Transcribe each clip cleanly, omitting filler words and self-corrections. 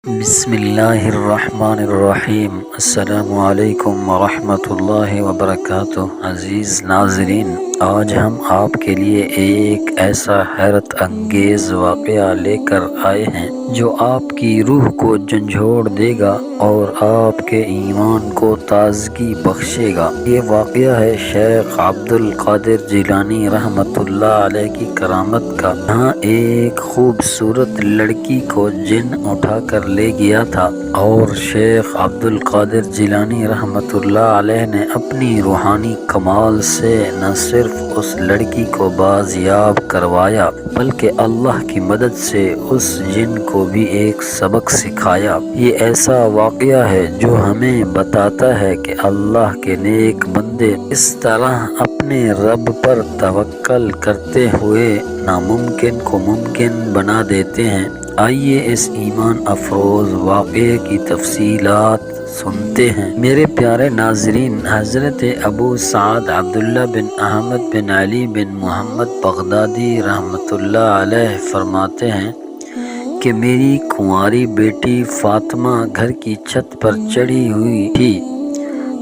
بسم اللہ الرحمن الرحیم۔ السلام علیکم ورحمۃ اللہ وبرکاتہ۔ عزیز ناظرین، آج ہم آپ کے لیے ایک ایسا حیرت انگیز واقعہ لے کر آئے ہیں جو آپ کی روح کو جھنجھوڑ دے گا اور آپ کے ایمان کو تازگی بخشے گا۔ یہ واقعہ ہے شیخ عبد القادر جیلانی رحمۃ اللہ علیہ کی کرامت کا، جہاں ایک خوبصورت لڑکی کو جن اٹھا کر لے گیا تھا اور شیخ عبد القادر جیلانی رحمۃ اللہ علیہ نے اپنی روحانی کمال سے نہ صرف اس لڑکی کو بازیاب کروایا بلکہ اللہ کی مدد سے اس جن کو بھی ایک سبق سکھایا۔ یہ ایسا واقعہ ہے جو ہمیں بتاتا ہے کہ اللہ کے نیک بندے اس طرح اپنے رب پر توکل کرتے ہوئے ناممکن کو ممکن بنا دیتے ہیں۔ آئیے اس ایمان افروز واقعے کی تفصیلات سنتے ہیں۔ میرے پیارے ناظرین، حضرت ابو سعد عبداللہ بن احمد بن علی بن محمد بغدادی رحمۃ اللہ علیہ فرماتے ہیں کہ میری کنواری بیٹی فاطمہ گھر کی چھت پر چڑھی ہوئی تھی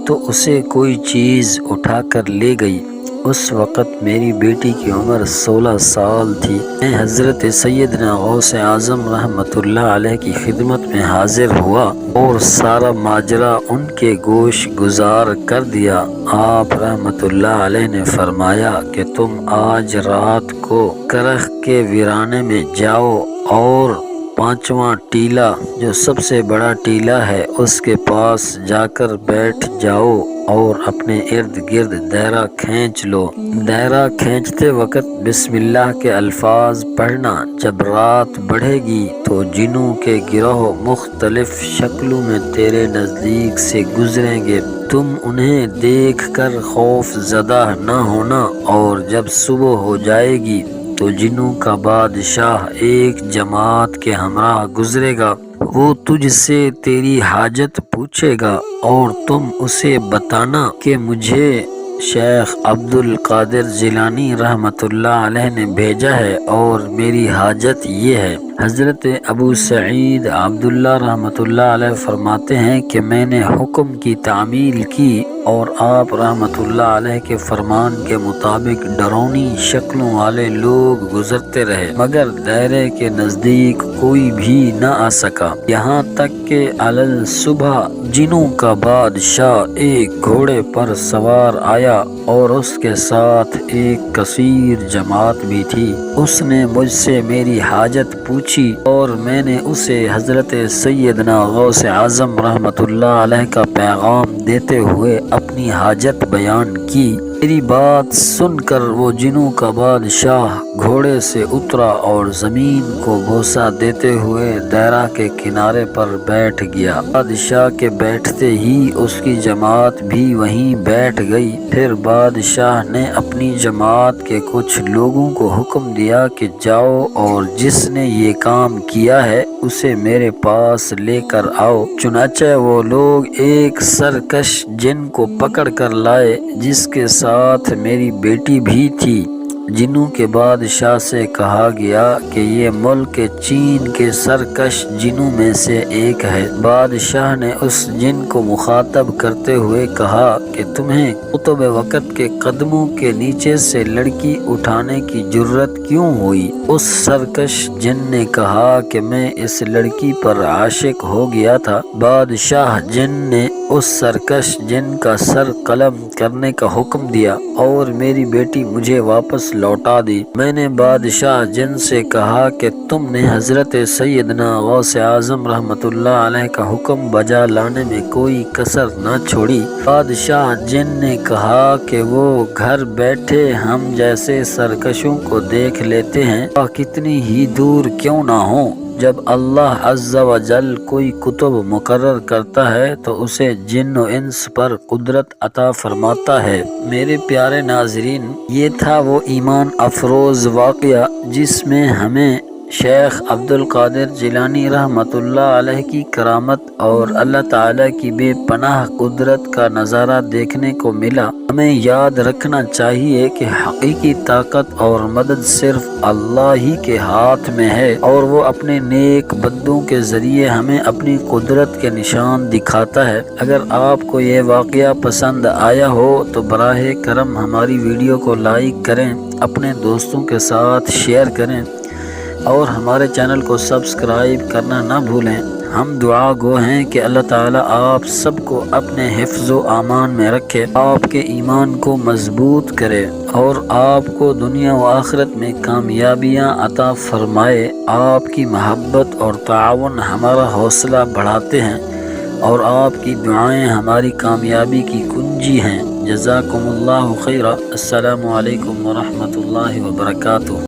تو اسے کوئی چیز اٹھا کر لے گئی۔ اس وقت میری بیٹی کی عمر 16 سال تھی۔ میں حضرت سیدنا غوث اعظم رحمۃ اللہ علیہ کی خدمت میں حاضر ہوا اور سارا ماجرا ان کے گوش گزار کر دیا۔ آپ رحمۃ اللہ علیہ نے فرمایا کہ تم آج رات کو کرخ کے ویرانے میں جاؤ اور 5واں ٹیلا جو سب سے بڑا ٹیلا ہے اس کے پاس جا کر بیٹھ جاؤ اور اپنے ارد گرد دائرہ کھینچ لو۔ دائرہ کھینچتے وقت بسم اللہ کے الفاظ پڑھنا۔ جب رات بڑھے گی تو جنوں کے گروہ مختلف شکلوں میں تیرے نزدیک سے گزریں گے، تم انہیں دیکھ کر خوف زدہ نہ ہونا، اور جب صبح ہو جائے گی تو جنوں کا بادشاہ ایک جماعت کے ہمراہ گزرے گا۔ وہ تجھ سے تیری حاجت پوچھے گا اور تم اسے بتانا کہ مجھے شیخ عبد القادر جیلانی رحمۃ اللہ علیہ نے بھیجا ہے اور میری حاجت یہ ہے۔ حضرت ابو سعید عبداللہ رحمۃ اللہ علیہ فرماتے ہیں کہ میں نے حکم کی تعمیل کی اور آپ رحمۃ اللہ علیہ کے فرمان کے مطابق ڈرونی شکلوں والے لوگ گزرتے رہے، مگر دائرے کے نزدیک کوئی بھی نہ آ سکا، یہاں تک کہ علل صبح جنوں کا بادشاہ ایک گھوڑے پر سوار آیا اور اس کے ساتھ ایک کثیر جماعت بھی تھی۔ اس نے مجھ سے میری حاجت پوچھی اور میں نے اسے حضرت سیدنا غوث اعظم رحمۃ اللہ علیہ کا پیغام دیتے ہوئے اپنی حاجت بیان کی۔ میری بات سن کر وہ جنوں کا بادشاہ گھوڑے سے اترا اور زمین کو بوسہ دیتے ہوئے دائرہ کے کنارے پر بیٹھ گیا۔ بادشاہ کے بیٹھتے ہی اس کی جماعت بھی وہیں بیٹھ گئی۔ پھر بادشاہ نے اپنی جماعت کے کچھ لوگوں کو حکم دیا کہ جاؤ اور جس نے یہ کام کیا ہے اسے میرے پاس لے کر آؤ۔ چنانچہ وہ لوگ ایک سرکش جن کو پکڑ کر لائے جس کے ساتھ میری بیٹی بھی تھی۔ جنوں کے بادشاہ سے کہا گیا کہ یہ ملک چین کے سرکش جنوں میں سے ایک ہے۔ بادشاہ نے اس جن کو مخاطب کرتے ہوئے کہا کہ تمہیں قطب وقت کے قدموں کے نیچے سے لڑکی اٹھانے کی جرت کیوں ہوئی؟ اس سرکش جن نے کہا کہ میں اس لڑکی پر عاشق ہو گیا تھا۔ بادشاہ جن نے اس سرکش جن کا سر قلم کرنے کا حکم دیا اور میری بیٹی مجھے واپس لوٹا دی۔ میں نے بادشاہ جن سے کہا کہ تم نے حضرت سیدنا غوث اعظم رحمۃ اللہ علیہ کا حکم بجا لانے میں کوئی کسر نہ چھوڑی۔ بادشاہ جن نے کہا کہ وہ گھر بیٹھے ہم جیسے سرکشوں کو دیکھ لیتے ہیں، کتنی ہی دور کیوں نہ ہوں۔ جب اللہ عز و جل کوئی کتب مقرر کرتا ہے تو اسے جن و انس پر قدرت عطا فرماتا ہے۔ میرے پیارے ناظرین، یہ تھا وہ ایمان افروز واقعہ جس میں ہمیں شیخ عبد القادر جیلانی رحمۃ اللہ علیہ کی کرامت اور اللہ تعالیٰ کی بے پناہ قدرت کا نظارہ دیکھنے کو ملا۔ ہمیں یاد رکھنا چاہیے کہ حقیقی طاقت اور مدد صرف اللہ ہی کے ہاتھ میں ہے، اور وہ اپنے نیک بندوں کے ذریعے ہمیں اپنی قدرت کے نشان دکھاتا ہے۔ اگر آپ کو یہ واقعہ پسند آیا ہو تو براہ کرم ہماری ویڈیو کو لائک کریں، اپنے دوستوں کے ساتھ شیئر کریں اور ہمارے چینل کو سبسکرائب کرنا نہ بھولیں۔ ہم دعا گو ہیں کہ اللہ تعالیٰ آپ سب کو اپنے حفظ و امان میں رکھے، آپ کے ایمان کو مضبوط کرے اور آپ کو دنیا و آخرت میں کامیابیاں عطا فرمائے۔ آپ کی محبت اور تعاون ہمارا حوصلہ بڑھاتے ہیں اور آپ کی دعائیں ہماری کامیابی کی کنجی ہیں۔ جزاکم اللہ خیرا۔ السلام علیکم ورحمۃ اللہ وبرکاتہ۔